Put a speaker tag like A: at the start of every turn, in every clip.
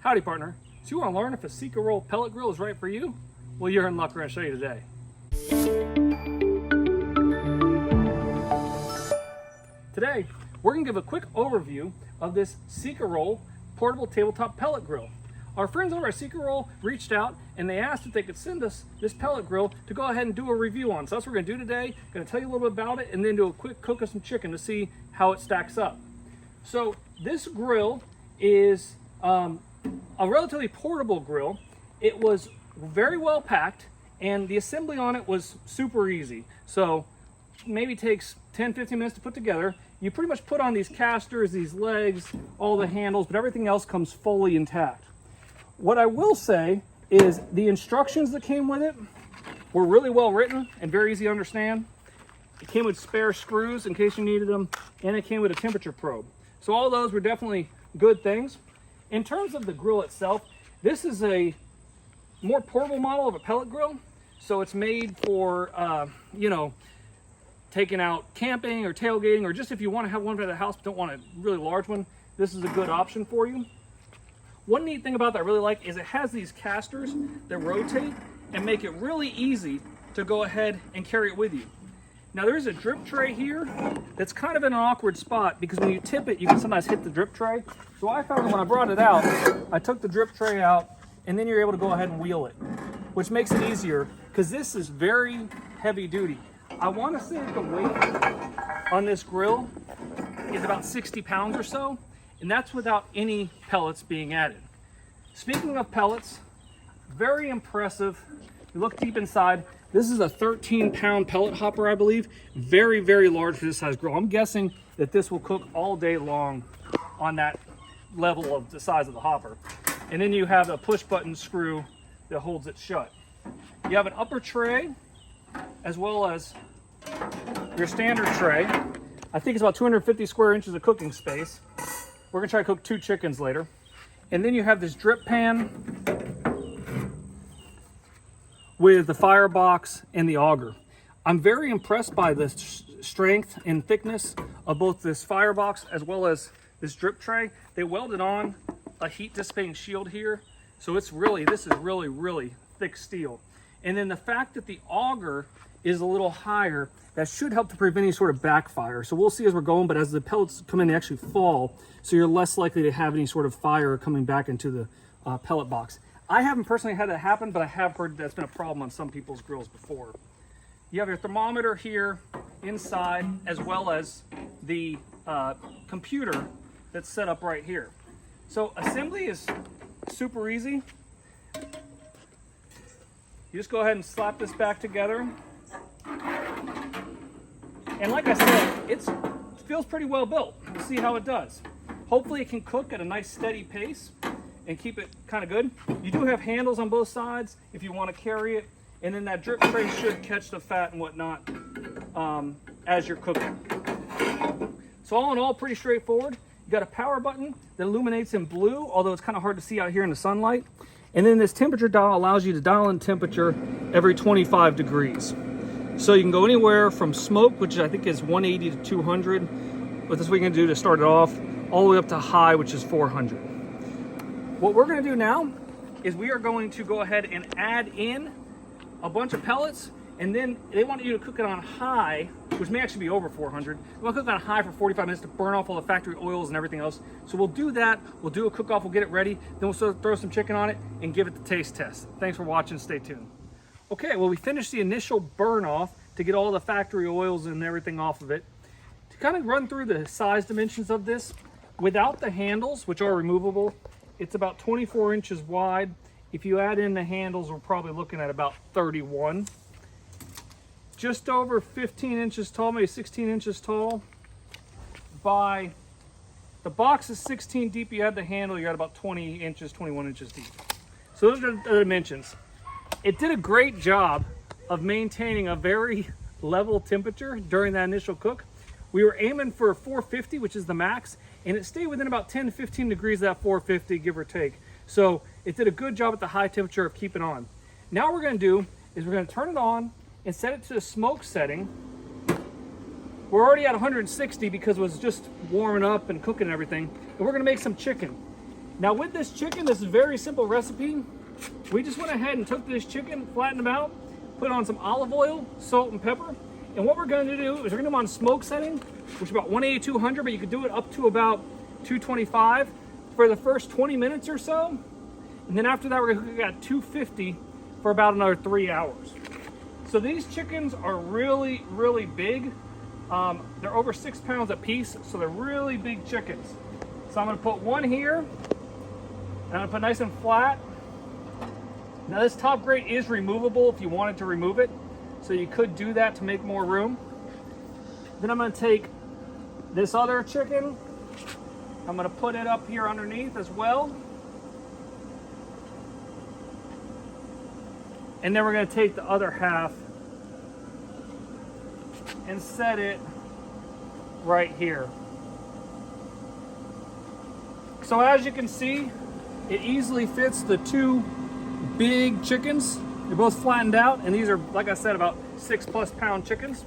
A: Howdy, partner. So you want to learn if a CECAROL pellet grill is right for you? Well, you're in luck. We're going to show you today. Today, we're going to give a quick overview of this CECAROL portable tabletop pellet grill. Our friends over at CECAROL reached out and they asked if they could send us this pellet grill to go ahead and do a review on. So that's what we're going to do today. Going to tell you a little bit about it and then do a quick cook of some chicken to see how it stacks up. So this grill is a relatively portable grill. It was very well packed and the assembly on it was super easy. So maybe takes 10-15 minutes to put together. You pretty much put on these casters, these legs, all the handles, but everything else comes fully intact. What I will say is the instructions that came with it were really well written and very easy to understand. It came with spare screws in case you needed them, and it came with a temperature probe. So all those were definitely good things. In terms of the grill itself, this is a more portable model of a pellet grill. So it's made for, taking out camping or tailgating, or just if you want to have one for the house but don't want a really large one, this is a good option for you. One neat thing about that I really like is it has these casters that rotate and make it really easy to go ahead and carry it with you. Now there's a drip tray here that's kind of in an awkward spot because when you tip it, you can sometimes hit the drip tray. So I found that when I brought it out, I took the drip tray out and then you're able to go ahead and wheel it, which makes it easier because this is very heavy duty. I want to say that the weight on this grill is about 60 pounds or so, and that's without any pellets being added. Speaking of pellets, very impressive. You look deep inside. This is a 13-pound pellet hopper, I believe. Very, very large for this size grill. I'm guessing that this will cook all day long on that level of the size of the hopper. And then you have a push-button screw that holds it shut. You have an upper tray as well as your standard tray. I think it's about 250 square inches of cooking space. We're gonna try to cook 2 chickens later. And then you have this drip pan with the firebox and the auger. I'm very impressed by the strength and thickness of both this firebox as well as this drip tray. They welded on a heat dissipating shield here. So this is really thick steel. And then the fact that the auger is a little higher, that should help to prevent any sort of backfire. So we'll see as we're going, but as the pellets come in, they actually fall, so you're less likely to have any sort of fire coming back into the pellet box. I haven't personally had that happen, but I have heard that's been a problem on some people's grills before. You have your thermometer here inside, as well as the computer that's set up right here. So assembly is super easy. You just go ahead and slap this back together. And like I said, it feels pretty well built. We'll see how it does. Hopefully it can cook at a nice steady pace and keep it kind of good. You do have handles on both sides if you want to carry it. And then that drip tray should catch the fat and whatnot as you're cooking. So all in all, pretty straightforward. You got a power button that illuminates in blue, although it's kind of hard to see out here in the sunlight. And then this temperature dial allows you to dial in temperature every 25 degrees. So you can go anywhere from smoke, which I think is 180 to 200, but this we can do to start it off, all the way up to high, which is 400. What we're going to do now is we are going to go ahead and add in a bunch of pellets, and then they want you to cook it on high, which may actually be over 400. We want to cook it on high for 45 minutes to burn off all the factory oils and everything else. So we'll do that. We'll do a cook-off. We'll get it ready. Then we'll sort of throw some chicken on it and give it the taste test. Thanks for watching. Stay tuned. Okay, well, we finished the initial burn off to get all the factory oils and everything off of it. To kind of run through the size dimensions of this, without the handles, which are removable, it's about 24 inches wide. If you add in the handles, we're probably looking at about 31. Just over 15 inches tall, maybe 16 inches tall. The box is 16 deep, you add the handle, you're at about 20 inches, 21 inches deep. So those are the dimensions. It did a great job of maintaining a very level temperature during that initial cook. We were aiming for 450, which is the max, and it stayed within about 10 to 15 degrees of that 450, give or take. So it did a good job at the high temperature of keeping on. Now what we're gonna do is we're gonna turn it on and set it to the smoke setting. We're already at 160 because it was just warming up and cooking and everything. And we're gonna make some chicken. Now with this chicken, this is a very simple recipe. We just went ahead and took this chicken, flattened them out, put on some olive oil, salt and pepper. And what we're gonna do is we're gonna do them on smoke setting, which is about 180, 200, but you could do it up to about 225 for the first 20 minutes or so. And then after that, we're gonna cook at 250 for about another 3 hours. So these chickens are really, really big. They're over 6 pounds a piece, so they're really big chickens. So I'm gonna put one here, and I'm gonna put nice and flat. Now this top grate is removable if you wanted to remove it, so you could do that to make more room. Then I'm gonna take this other chicken, I'm gonna put it up here underneath as well. And then we're gonna take the other half and set it right here. So as you can see, it easily fits the two big chickens. They're both flattened out, and these are, like I said, about 6+ pound chickens.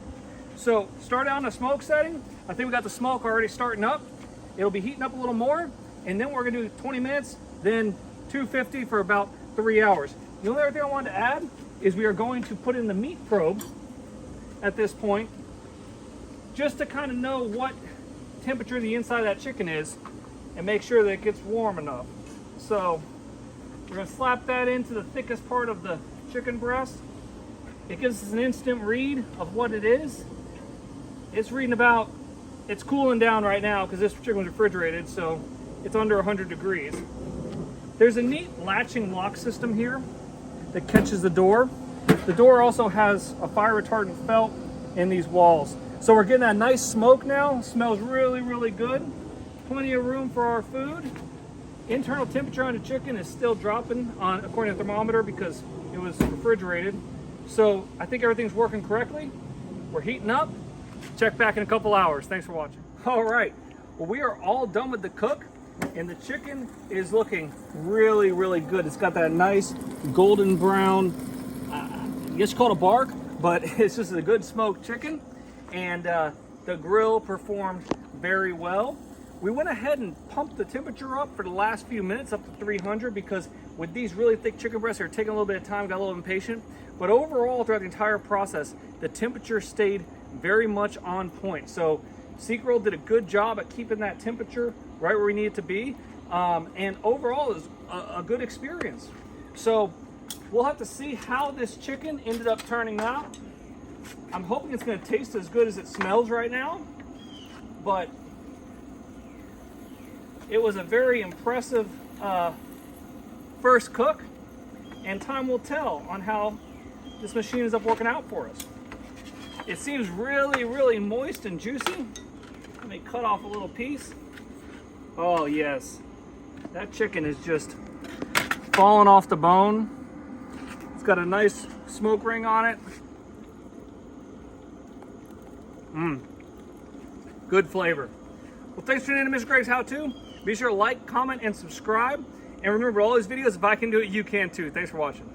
A: So start out on a smoke setting. I think we got the smoke already starting up. It'll be heating up a little more, and then we're gonna do 20 minutes, then 250 for about 3 hours. The only other thing I wanted to add is we are going to put in the meat probe at this point, just to kind of know what temperature the inside of that chicken is and make sure that it gets warm enough. So we're gonna slap that into the thickest part of the chicken breast. It gives us an instant read of what it is. It's reading about, it's cooling down right now because this chicken was refrigerated, so it's under 100 degrees. There's a neat latching lock system here that catches the door. The door also has a fire retardant felt in these walls. So we're getting that nice smoke now. It smells really, really good. Plenty of room for our food. Internal temperature on the chicken is still dropping according to the thermometer because it was refrigerated. So I think everything's working correctly. We're heating up. Check back in a couple hours. Thanks for watching. All right, well, we are all done with the cook, and the chicken is looking really, really good. It's got that nice golden brown, I guess you call it a bark, but it's just a good smoked chicken. And the grill performed very well. We went ahead and pumped the temperature up for the last few minutes up to 300 because with these really thick chicken breasts, they're taking a little bit of time, got a little impatient. But overall, throughout the entire process, the temperature stayed very much on point. So CECAROL did a good job at keeping that temperature right where we need it to be. And overall, it was a good experience. So we'll have to see how this chicken ended up turning out. I'm hoping it's going to taste as good as it smells right now, but it was a very impressive first cook, and time will tell on how this machine ends up working out for us. It seems really, really moist and juicy. Let me cut off a little piece. Oh yes, that chicken is just falling off the bone. It's got a nice smoke ring on it. Good flavor. Well, thanks for tuning in to Mr. Greg's How To. Be sure to like, comment, and subscribe. And remember, all these videos, if I can do it, you can too. Thanks for watching.